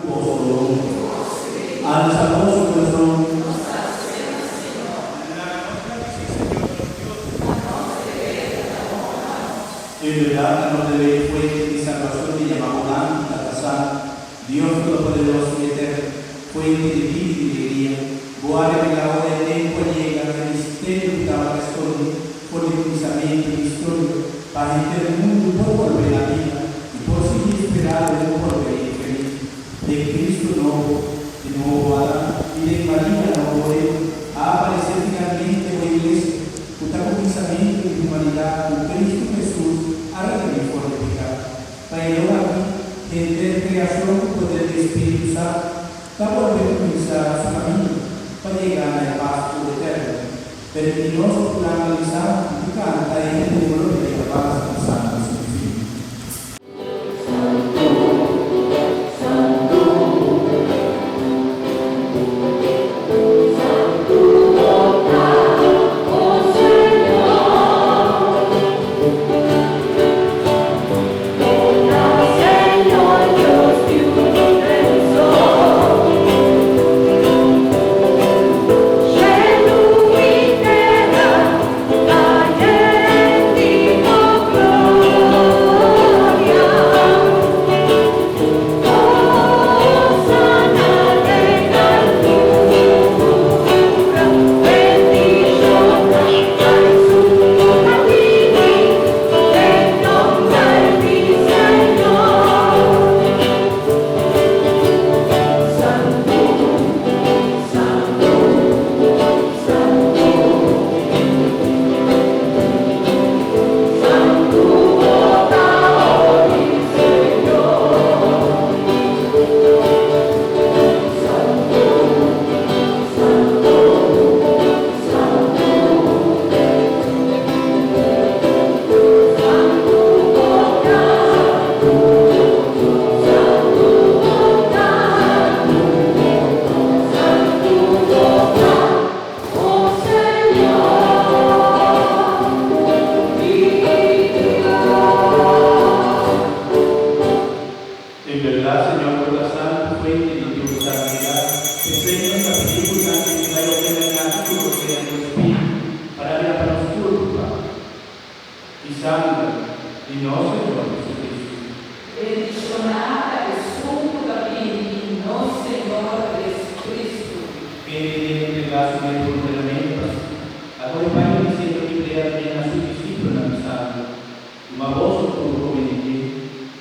vostro. Alzamos su corazón. En verdad, no debe fuente de salvación que llamamos Antatasá, Dios Todopoderoso y Eterno, fuente de vida y de alegría, guarda que la hora del tiempo llega, el misterio que estaba escondido, por el pensamiento y historia, para entender el mundo por volver a la vida y por seguir esperando en un porvenir feliz. De Cristo nuevo, de nuevo Adán y de María nuevo Eva, a aparecer finalmente en la iglesia, con pensamiento y humanidad, con Cristo Jesús, a redimir por el pecado. Para el aquí, entender creación por el Espíritu Santo, para volver a comenzar su camino, para llegar al pasto eterno. Permitinos analizar y canta en el número de la paz del Santo Espíritu.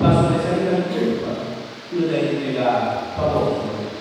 Passo a essere la colpa, quello da entregare, favore.